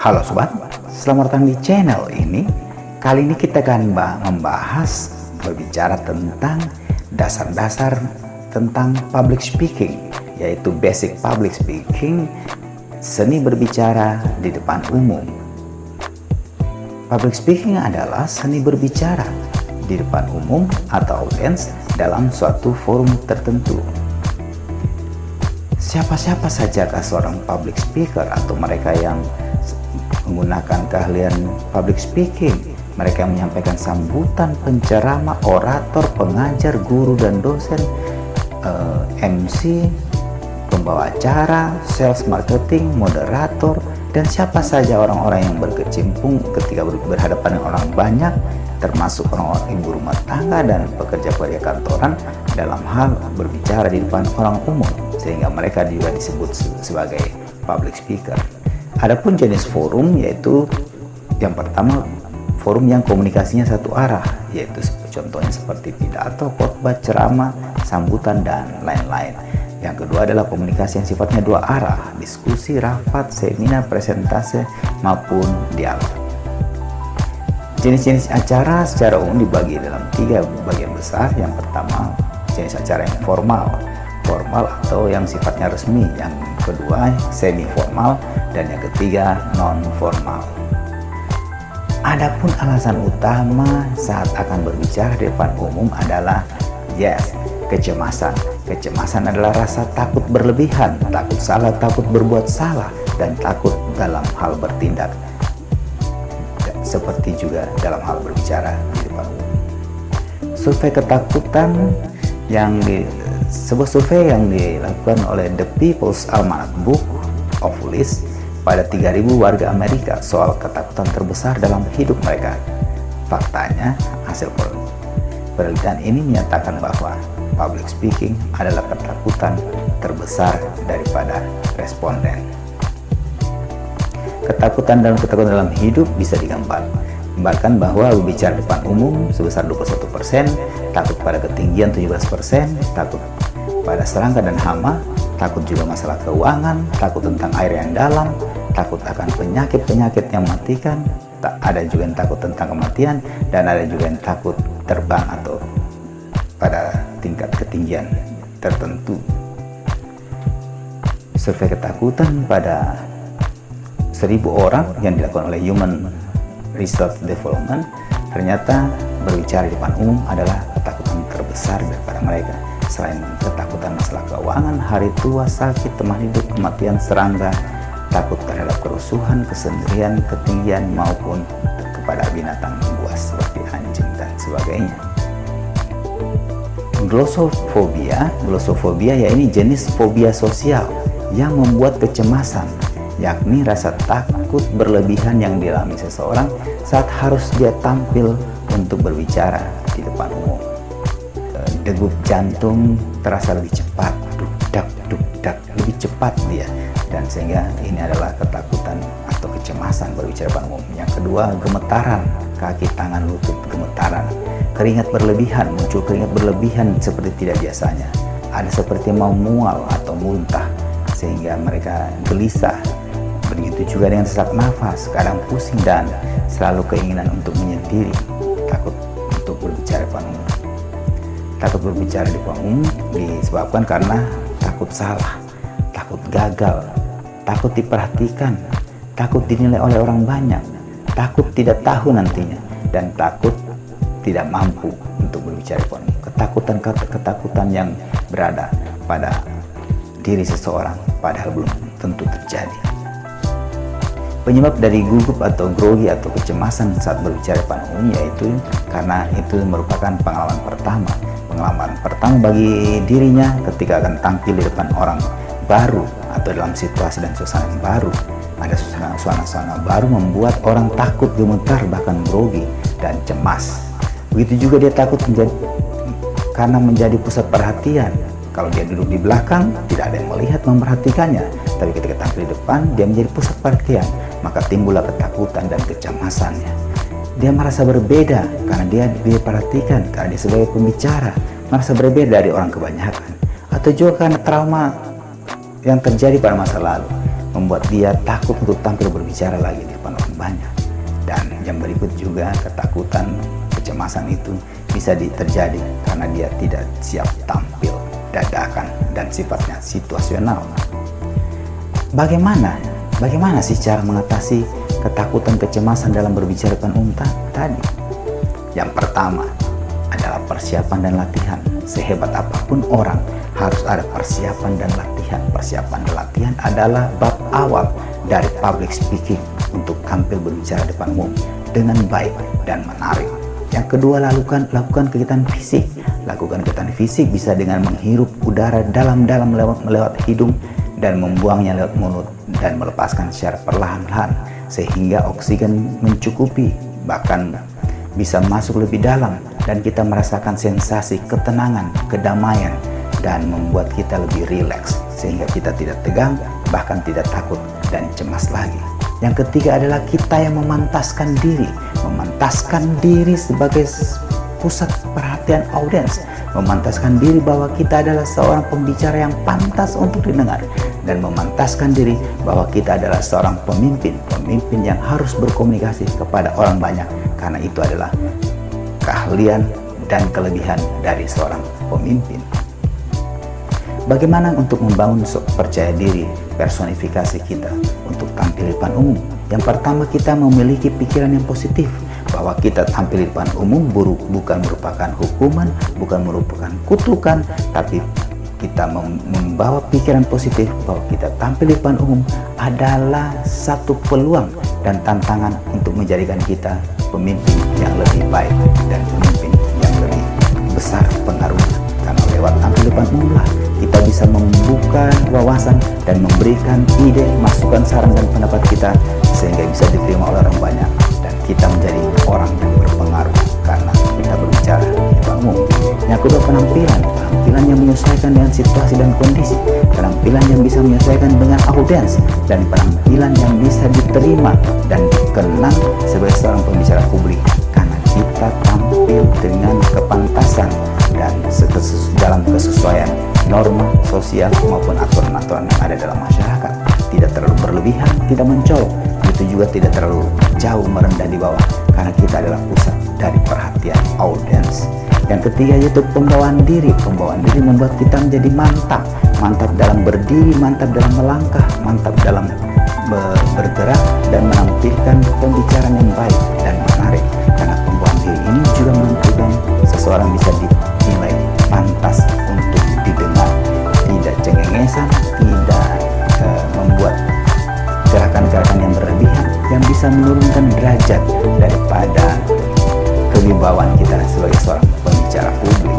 Halo sobat, selamat datang di channel ini. Kali ini kita akan membahas berbicara tentang dasar-dasar tentang public speaking, yaitu basic public speaking, seni berbicara di depan umum. Public speaking adalah seni berbicara di depan umum atau audiens dalam suatu forum tertentu. Siapa-siapa sajakah seorang public speaker atau mereka yang menggunakan keahlian public speaking? Mereka yang menyampaikan sambutan, penceramah, orator, pengajar, guru dan dosen, MC, pembawa acara, sales marketing, moderator, dan siapa saja orang-orang yang berkecimpung ketika berhadapan dengan orang banyak, termasuk orang-orang ibu rumah tangga dan pekerja-pekerja kantoran dalam hal berbicara di depan orang umum, sehingga mereka juga disebut sebagai public speaker. Adapun jenis forum, yaitu yang pertama forum yang komunikasinya satu arah, yaitu contohnya seperti pidato, khotbah, ceramah, sambutan, dan lain-lain. Yang kedua adalah komunikasi yang sifatnya dua arah, diskusi, rapat, seminar, presentase, maupun dialog. Jenis-jenis acara secara umum dibagi dalam tiga bagian besar. Yang pertama, jenis acara yang formal atau yang sifatnya resmi. Yang kedua, semi formal, dan yang ketiga, non formal. Adapun alasan utama saat akan berbicara di depan umum adalah kecemasan. Kecemasan adalah rasa takut berlebihan, takut salah, takut berbuat salah, dan takut dalam hal bertindak, seperti juga dalam hal berbicara di depan umum. Survei ketakutan sebuah survei yang dilakukan oleh The People's Almanac Book of List pada 3.000 warga Amerika soal ketakutan terbesar dalam hidup mereka. Faktanya, hasil penelitian ini menyatakan bahwa public speaking adalah ketakutan terbesar daripada responden. Ketakutan dalam hidup bisa digambarkan bahwa berbicara di depan umum sebesar 21%, takut pada ketinggian 17%, takut pada serangga dan hama, takut juga masalah keuangan, takut tentang air yang dalam, takut akan penyakit-penyakit yang mematikan, ada juga yang takut tentang kematian, dan ada juga yang takut terbang atau pada tingkat ketinggian tertentu. Survei ketakutan pada 1.000 orang yang dilakukan oleh Human Resource Development, ternyata berbicara di depan umum adalah ketakutan terbesar daripada mereka. Selain ketakutan masalah keuangan, hari tua, sakit, teman hidup, kematian, serangga, takut terhadap kerusuhan, kesendirian, ketinggian, maupun kepada binatang buas seperti anjing dan sebagainya. Glossophobiya ya ini jenis fobia sosial yang membuat kecemasan, yakni rasa takut berlebihan yang dialami seseorang saat harus dia tampil untuk berbicara di depan umum. Degup jantung terasa lebih cepat, duk-dak, lebih cepat dia, dan sehingga ini adalah ketakutan atau kecemasan berbicara di depan umum. Yang kedua, gemetaran, kaki, tangan, lutut gemetaran, keringat berlebihan, muncul keringat berlebihan seperti tidak biasanya, ada seperti mau mual atau muntah sehingga mereka gelisah. Begitu juga dengan sesak nafas, kadang pusing dan selalu keinginan untuk menyendiri, takut untuk berbicara di depan umum. Takut berbicara di depan umum disebabkan karena takut salah, takut gagal, takut diperhatikan, takut dinilai oleh orang banyak, takut tidak tahu nantinya, dan takut tidak mampu untuk berbicara di depan umum. Ketakutan yang berada pada diri seseorang padahal belum tentu terjadi. Penyebab dari gugup atau grogi atau kecemasan saat berbicara di depan umum yaitu karena itu merupakan pengalaman pertama bagi dirinya ketika akan tampil di depan orang baru atau dalam situasi dan suasana yang baru. Ada suasana baru membuat orang takut, gemetar, bahkan grogi dan cemas. Begitu juga dia takut karena menjadi pusat perhatian. Kalau dia duduk di belakang, tidak ada yang melihat memperhatikannya. Tapi ketika tampil di depan, dia menjadi pusat perhatian. Maka timbullah ketakutan dan kecemasannya. Dia merasa berbeda karena dia diperhatikan, karena dia sebagai pembicara merasa berbeda dari orang kebanyakan. Atau juga karena trauma yang terjadi pada masa lalu. membuat dia takut untuk tampil berbicara lagi di depan orang banyak. Dan yang berikut juga, ketakutan, kecemasan itu bisa terjadi karena dia tidak siap tampil dadakan dan sifatnya situasional. Bagaimana sih cara mengatasi ketakutan, kecemasan dalam berbicara depan umum tadi? Yang pertama adalah persiapan dan latihan. Sehebat apapun orang, harus ada persiapan dan latihan. Persiapan dan latihan adalah bab awal dari public speaking untuk tampil berbicara depan umum dengan baik dan menarik. Yang kedua, lakukan kegiatan fisik. Lakukan kegiatan fisik bisa dengan menghirup udara dalam-dalam melewat hidung dan membuangnya lewat mulut dan melepaskan secara perlahan-lahan sehingga oksigen mencukupi, bahkan bisa masuk lebih dalam dan kita merasakan sensasi ketenangan, kedamaian, dan membuat kita lebih rileks sehingga kita tidak tegang, bahkan tidak takut dan cemas lagi. Yang ketiga adalah kita yang memantaskan diri sebagai pusat perhatian audiens, memantaskan diri bahwa kita adalah seorang pembicara yang pantas untuk didengar, dan memantaskan diri bahwa kita adalah seorang pemimpin yang harus berkomunikasi kepada orang banyak, karena itu adalah keahlian dan kelebihan dari seorang pemimpin. Bagaimana untuk membangun percaya diri personifikasi kita untuk tampil di depan umum? Yang pertama, kita memiliki pikiran yang positif bahwa kita tampil di depan umum bukan merupakan hukuman, bukan merupakan kutukan, tapi kita membawa pikiran positif bahwa kita tampil di depan umum adalah satu peluang dan tantangan untuk menjadikan kita pemimpin yang lebih baik dan pemimpin yang lebih besar pengaruhnya. Karena lewat tampil di depan umum lah kita bisa membuka wawasan dan memberikan ide, masukan, saran, dan pendapat kita sehingga bisa diterima oleh orang banyak dan kita menjadi orang yang berpengaruh karena kita berbicara di depan umum. Yang kedua, penampilan yang menyesuaikan dengan situasi dan kondisi, penampilan yang bisa menyesuaikan dengan audiens, dan penampilan yang bisa diterima dan dikenang sebagai seorang pembicara publik karena kita tampil dengan kepantasan dan dalam kesesuaian norma sosial maupun aturan-aturan yang ada dalam masyarakat. Tidak terlalu berlebihan, tidak mencolok, itu juga tidak terlalu jauh merendah di bawah, karena kita adalah pusat dari perhatian audiens. Yang ketiga yaitu pembawaan diri. Pembawaan diri membuat kita menjadi mantap dalam berdiri, mantap dalam melangkah, mantap dalam bergerak, dan menampilkan pembicaraan yang baik dan menarik. Karena pembawaan diri ini juga menentukan seseorang bisa dinilai pantas untuk didengar, tidak cengengesan, tidak membuat gerakan-gerakan yang berlebihan yang bisa menurunkan derajat daripada kewibawaan kita sebagai seorang pembicara publik.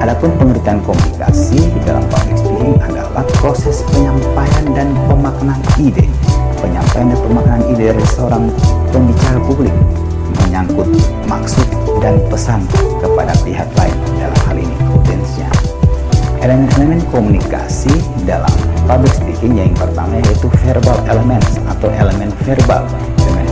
Adapun pengertian komunikasi di dalam public speaking adalah proses penyampaian dan pemaknaan ide. Penyampaian dan pemaknaan ide dari seorang pembicara publik menyangkut maksud dan pesan kepada pihak lain, dalam hal ini audiensnya. Elemen-elemen komunikasi dalam public speaking yang pertama yaitu verbal elements atau elemen verbal. Elemen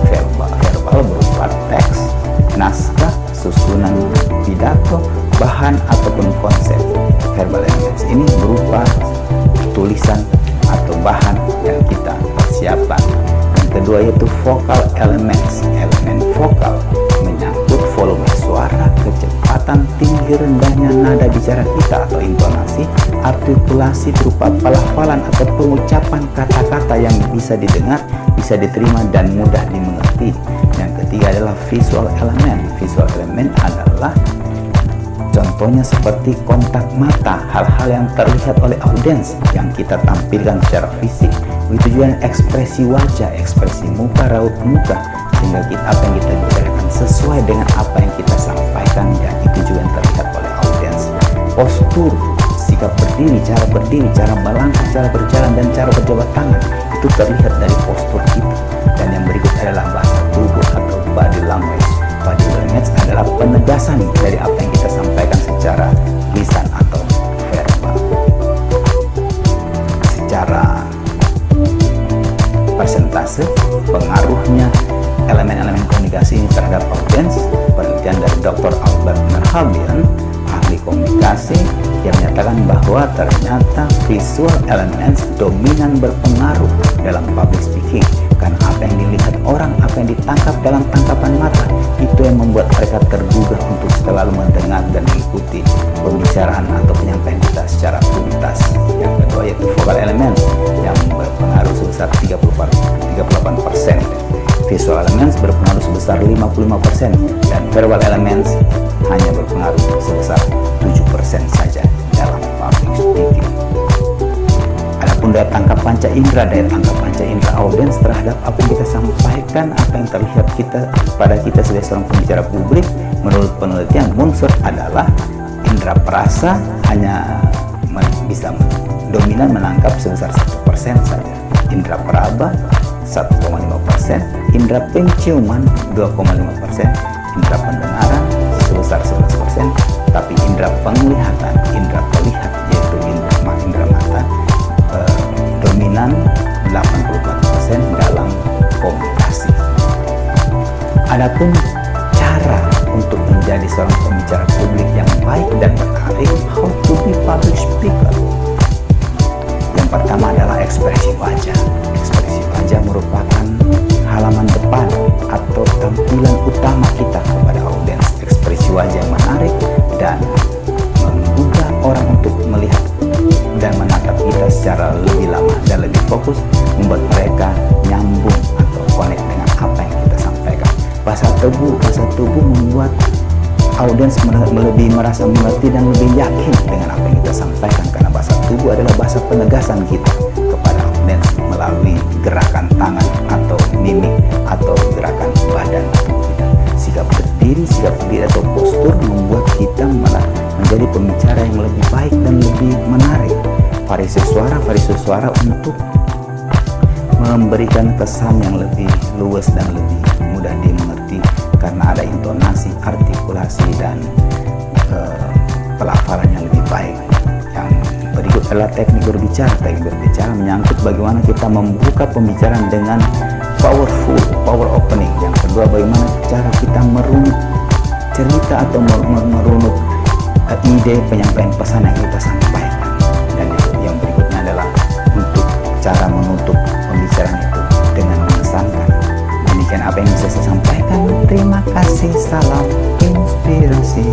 verbal berupa teks, naskah, susunan pidato, bahan ataupun konsep. Verbal elements ini berupa tulisan atau bahan yang kita persiapkan. Yang kedua yaitu vocal elements. Elemen vokal menyangkut volume suara, kecepatan, tinggi rendahnya nada bicara kita atau intonasi, artikulasi berupa pelafalan atau pengucapan kata-kata yang bisa didengar, bisa diterima, dan mudah dimengerti. Yang ketiga adalah visual element. Visual element adalah contohnya seperti kontak mata, hal-hal yang terlihat oleh audiens yang kita tampilkan secara fisik. Begitu juga ekspresi wajah, ekspresi muka, raut muka, sehingga apa yang kita bicarakan sesuai dengan apa yang kita sampaikan, dan itu juga yang terlihat oleh audiens. Postur, sikap berdiri, cara melangkah, cara berjalan, dan cara berjabat tangan itu terlihat dari postur kita. Dan yang berikut adalah bahasa tubuh atau body language. Body language adalah penegasan dari apa yang kita sampaikan secara lisan atau verbal. Secara persentase pengaruhnya elemen-elemen komunikasi ini terhadap audiens, penelitian dari Dr. Albert Merhalbian, ahli komunikasi yang menyatakan bahwa ternyata visual elements dominan berpengaruh dalam public speaking, karena apa yang dilihat orang, apa yang ditangkap dalam tangkapan mata, itu yang membuat mereka tergugah untuk selalu mendengar dan mengikuti pembicaraan atau penyampaian kita secara tuntas. Yang kedua yaitu vocal elements yang berpengaruh sebesar 38%. Visual elements berpengaruh sebesar 55% dan verbal elements hanya berpengaruh sebesar 7% saja dalam public speaking. Adapun daya tangkap panca indera, audiens terhadap apa yang kita sampaikan, apa yang terlihat pada kita sebagai seorang pembicara publik, menurut penelitian Munsert adalah indera perasa hanya bisa dominan menangkap sebesar 1% saja, indera peraba 1,5%, indera penciuman 2,5%, indera pendengaran sebesar 11%, tapi indera penglihatan, indera pelihat yaitu indera mata dominan 84% dalam komunikasi. Adapun cara untuk menjadi seorang pembicara publik yang baik dan menarik, how to be public speaker. Yang pertama adalah ekspresi wajah. Ekspresi wajah merupakan halaman depan atau tampilan utama kita kepada audiens. Ekspresi wajah yang menarik dan menggugah orang untuk melihat dan menatap kita secara lebih lama dan lebih fokus, membuat mereka nyambung atau connect dengan apa yang kita sampaikan. Bahasa tubuh membuat audiens lebih merasa mengerti dan lebih yakin dengan apa yang kita sampaikan, karena bahasa tubuh adalah bahasa penegasan kita kepada audiens melalui gerakan tangan atau mimik atau gerakan badan tubuh kita. Sikap berdiri atau postur membuat kita menjadi pembicara yang lebih baik dan lebih menarik. Variasi suara untuk memberikan kesan yang lebih luas dan lebih mudah dimengerti karena ada intonasi, artikulasi, dan pelafalan yang lebih baik. Yang berikut adalah teknik berbicara. Teknik berbicara menyangkut bagaimana kita membuka pembicaraan dengan power opening. Yang kedua, bagaimana cara kita merunut cerita atau merunut ide penyampaian pesan yang kita sampaikan. Dan yang berikutnya adalah untuk cara menutup pembicaraan itu dengan mengesankan. Demikian apa yang bisa saya sampaikan. Terima kasih. Salam inspirasi.